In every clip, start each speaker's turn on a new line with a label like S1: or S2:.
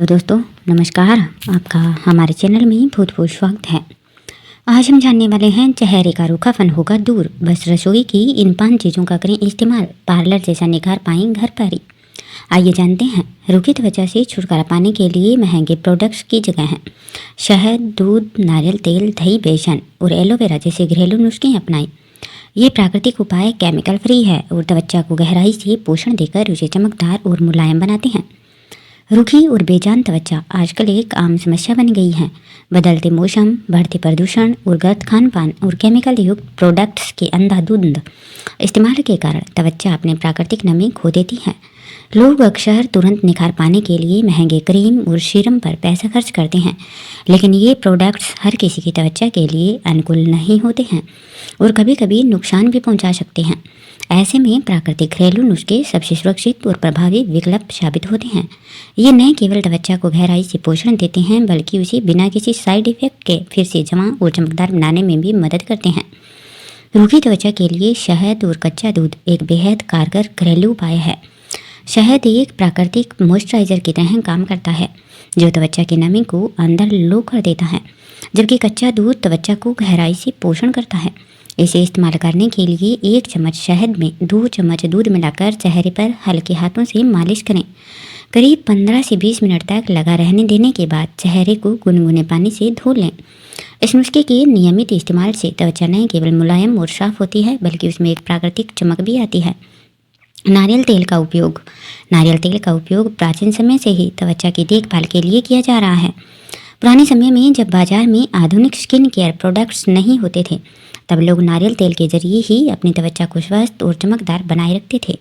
S1: तो दोस्तों नमस्कार, आपका हमारे चैनल में बहुत बहुत स्वागत है। आज हम जानने वाले हैं चेहरे का रूखापन होगा दूर, बस रसोई की इन 5 चीज़ों का करें इस्तेमाल, पार्लर जैसा निखार पाएं घर पर ही। आइए जानते हैं। रूखी त्वचा से छुटकारा पाने के लिए महंगे प्रोडक्ट्स की जगह हैं शहद, दूध, नारियल तेल, दही, बेसन और एलोवेरा जैसे घरेलू नुस्खे अपनाएं। ये प्राकृतिक उपाय केमिकल फ्री है और त्वचा को गहराई से पोषण देकर उसे चमकदार और मुलायम बनाते हैं। रूखी और बेजान त्वचा आजकल एक आम समस्या बन गई है। बदलते मौसम, बढ़ते प्रदूषण और गलत खान पान और केमिकल युक्त प्रोडक्ट्स के अंधाधुंध इस्तेमाल के कारण त्वचा अपने प्राकृतिक नमी खो देती है। लोग अक्सर तुरंत निखार पाने के लिए महंगे क्रीम और सीरम पर पैसा खर्च करते हैं, लेकिन ये प्रोडक्ट्स हर किसी की त्वचा के लिए अनुकूल नहीं होते हैं और कभी कभी नुकसान भी पहुंचा सकते हैं। ऐसे में प्राकृतिक घरेलू नुस्खे सबसे सुरक्षित और प्रभावी विकल्प साबित होते हैं। ये न केवल त्वचा को गहराई से पोषण देते हैं, बल्कि उसे बिना किसी साइड इफेक्ट के फिर से जमा और चमकदार बनाने में भी मदद करते हैं। रूखी त्वचा के लिए शहद और कच्चा दूध एक बेहद कारगर घरेलू उपाय है। शहद एक प्राकृतिक मॉइस्चराइजर की तरह काम करता है, जो त्वचा की नमी को अंदर लो कर देता है, जबकि कच्चा दूध त्वचा को गहराई से पोषण करता है। इसे इस्तेमाल करने के लिए 1 चम्मच शहद में 2 चम्मच दूध मिलाकर चेहरे पर हल्के हाथों से मालिश करें। करीब 15 से 20 मिनट तक लगा रहने देने के बाद चेहरे को गुनगुने पानी से धो लें। इस नुस्खे के नियमित इस्तेमाल से त्वचा न केवल मुलायम और साफ होती है, बल्कि उसमें एक प्राकृतिक चमक भी आती है। नारियल तेल का उपयोग प्राचीन समय से ही त्वचा की देखभाल के लिए किया जा रहा है। पुराने समय में जब बाजार में आधुनिक स्किन केयर प्रोडक्ट्स नहीं होते थे, तब लोग नारियल तेल के जरिए ही अपनी त्वचा को स्वस्थ और चमकदार बनाए रखते थे।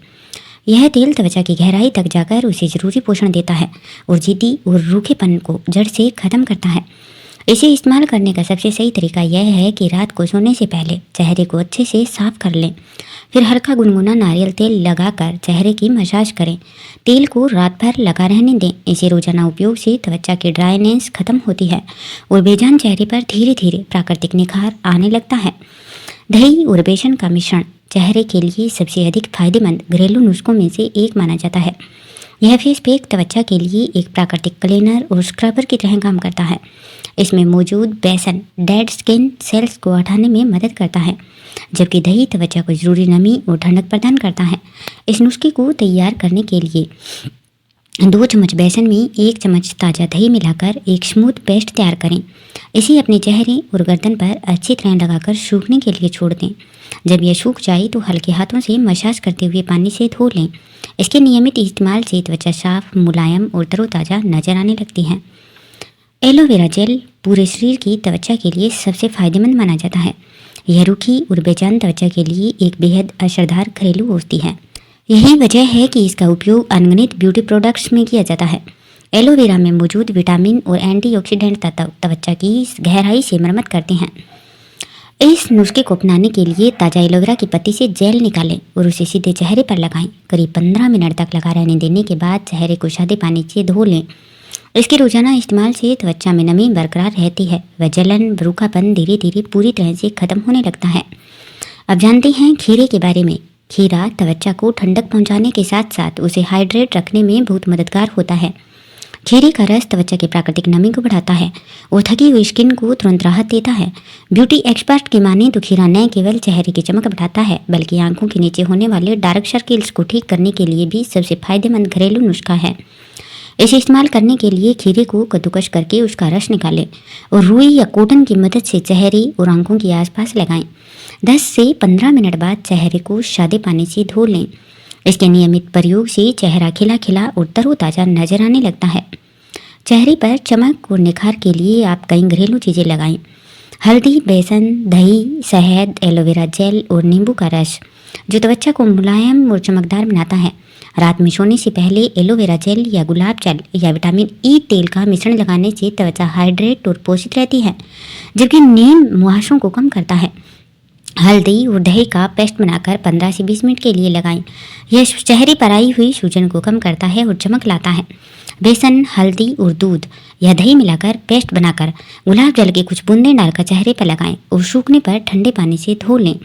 S1: यह तेल त्वचा की गहराई तक जाकर उसे जरूरी पोषण देता है और जिद्दी और रूखेपन को जड़ से खत्म करता है। इसे इस्तेमाल करने का सबसे सही तरीका यह है कि रात को सोने से पहले चेहरे को अच्छे से साफ कर लें, फिर हल्का गुनगुना नारियल तेल लगाकर चेहरे की मसाज करें। तेल को रात भर लगा रहने दें। इसे रोजाना उपयोग से त्वचा की ड्राइनेस खत्म होती है और बेजान चेहरे पर धीरे धीरे प्राकृतिक निखार आने लगता है। दही और बेसन का मिश्रण चेहरे के लिए सबसे अधिक फायदेमंद घरेलू नुस्खों में से एक माना जाता है। यह फेस पैक त्वचा के लिए एक प्राकृतिक क्लीनर और स्क्रबर की तरह काम करता है। इसमें मौजूद बेसन डेड स्किन सेल्स को हटाने में मदद करता है, जबकि दही त्वचा को जरूरी नमी और ठंडक प्रदान करता है। इस नुस्खे को तैयार करने के लिए 2 चम्मच बेसन में 1 चम्मच ताज़ा दही मिलाकर एक स्मूथ पेस्ट तैयार करें। इसे अपने चेहरे और गर्दन पर अच्छी तरह लगाकर सूखने के लिए छोड़ दें। जब यह सूख जाए तो हल्के हाथों से मसाज करते हुए पानी से धो लें। इसके नियमित इस्तेमाल से त्वचा साफ, मुलायम और तरोताज़ा नजर आने लगती है। एलोवेरा जेल पूरे शरीर की त्वचा के लिए सबसे फायदेमंद माना जाता है। यह रूखी और बेजान त्वचा के लिए एक बेहद असरदार घरेलू औषधि है। यही वजह है कि इसका उपयोग अनगिनत ब्यूटी प्रोडक्ट्स में किया जाता है। एलोवेरा में मौजूद विटामिन और एंटीऑक्सीडेंट तत्व त्वचा की गहराई से मरम्मत करते हैं। इस नुस्खे को अपनाने के लिए ताज़ा एलोवेरा की पत्ती से जेल निकालें और उसे सीधे चेहरे पर लगाएं। करीब 15 मिनट तक लगा रहने देने के बाद चेहरे को सादे पानी से धो लें। इसके रोजाना इस्तेमाल से त्वचा में नमी बरकरार रहती है व जलन, रूखापन धीरे धीरे पूरी तरह से खत्म होने लगता है। अब जानते हैं खीरे के बारे में। खीरा त्वचा को ठंडक पहुंचाने के साथ साथ उसे हाइड्रेट रखने में बहुत मददगार होता है। खीरे का रस त्वचा की प्राकृतिक नमी को बढ़ाता है और थकी हुई स्किन को तुरंत राहत देता है। ब्यूटी एक्सपर्ट की माने तो खीरा न केवल चेहरे की चमक बढ़ाता है, बल्कि आंखों के नीचे होने वाले डार्क सर्किल्स को ठीक करने के लिए भी सबसे फायदेमंद घरेलू नुस्खा है। इसे इस्तेमाल करने के लिए खीरे को कद्दूकस करके उसका रस निकालें और रुई या कॉटन की मदद से चेहरे और आंखों के आसपास लगाएं। 10 से 15 मिनट बाद चेहरे को सादे पानी से धो लें। इसके नियमित प्रयोग से चेहरा खिला खिला और तरोताज़ा नजर आने लगता है। चेहरे पर चमक और निखार के लिए आप कई घरेलू चीज़ें लगाएं। हल्दी, बेसन, दही, शहद, एलोवेरा जेल और नींबू का रस, जो त्वचा को मुलायम और चमकदार बनाता है। रात में सोने से पहले एलोवेरा जेल या गुलाब जल या विटामिन ई तेल का मिश्रण लगाने से त्वचा हाइड्रेट और पोषित रहती है, जबकि नीम मुहासों को कम करता है। हल्दी और दही का पेस्ट बनाकर 15 से 20 मिनट के लिए लगाएं। यह चेहरे पर आई हुई सूजन को कम करता है और चमक लाता है। बेसन, हल्दी और दूध या दही मिलाकर पेस्ट बनाकर गुलाब जल के कुछ बूंदें डालकर चेहरे पर लगाएं और सूखने पर ठंडे पानी से धो लें।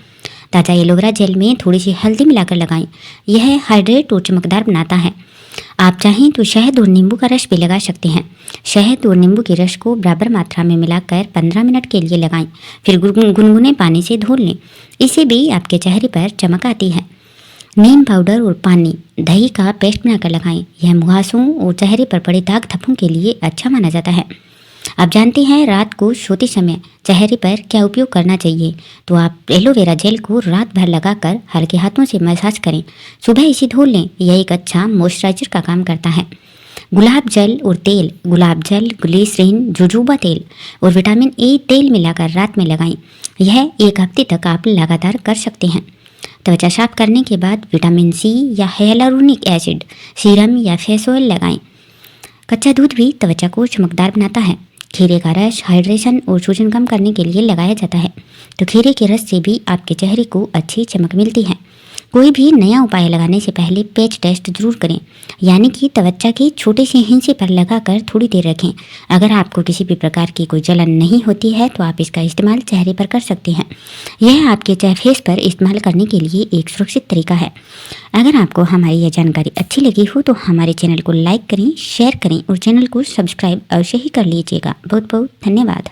S1: ताज़ा एलोवेरा जेल में थोड़ी सी हल्दी मिलाकर लगाएं। यह हाइड्रेट और चमकदार बनाता है। आप चाहें तो शहद और नींबू का रस भी लगा सकते हैं। शहद और नींबू के रस को बराबर मात्रा में मिलाकर 15 मिनट के लिए लगाएं, फिर गुनगुने पानी से धो लें। इससे भी आपके चेहरे पर चमक आती है। नीम पाउडर और पानी दही का पेस्ट बनाकर लगाएं। यह मुहासों और चेहरे पर पड़े दाग धब्बों के लिए अच्छा माना जाता है। आप जानते हैं रात को सोते समय चेहरे पर क्या उपयोग करना चाहिए? तो आप एलोवेरा जेल को रात भर लगाकर हल्के हाथों से मसाज करें, सुबह इसे धो लें। यह एक अच्छा मॉइस्चराइजर का काम करता है। गुलाब जल और तेल, गुलाब जल, ग्लिसरीन, जोजोबा तेल और विटामिन ए तेल मिलाकर रात में लगाएं। यह 1 हफ्ते तक आप लगातार कर सकते हैं। त्वचा साफ करने के बाद विटामिन सी या hyaluronic एसिड सीरम या फेस ऑयल लगाएं। कच्चा दूध भी त्वचा को चमकदार बनाता है। खीरे का रस हाइड्रेशन और सूजन कम करने के लिए लगाया जाता है। तो खीरे के रस से भी आपके चेहरे को अच्छी चमक मिलती है। कोई भी नया उपाय लगाने से पहले पैच टेस्ट जरूर करें, यानी कि त्वचा के छोटे से हिस्से पर लगाकर थोड़ी देर रखें। अगर आपको किसी भी प्रकार की कोई जलन नहीं होती है तो आप इसका इस्तेमाल चेहरे पर कर सकते हैं। यह आपके फेस पर इस्तेमाल करने के लिए एक सुरक्षित तरीका है। अगर आपको हमारी यह जानकारी अच्छी लगी हो तो हमारे चैनल को लाइक करें, शेयर करें और चैनल को सब्सक्राइब अवश्य ही कर लीजिएगा। बहुत बहुत धन्यवाद।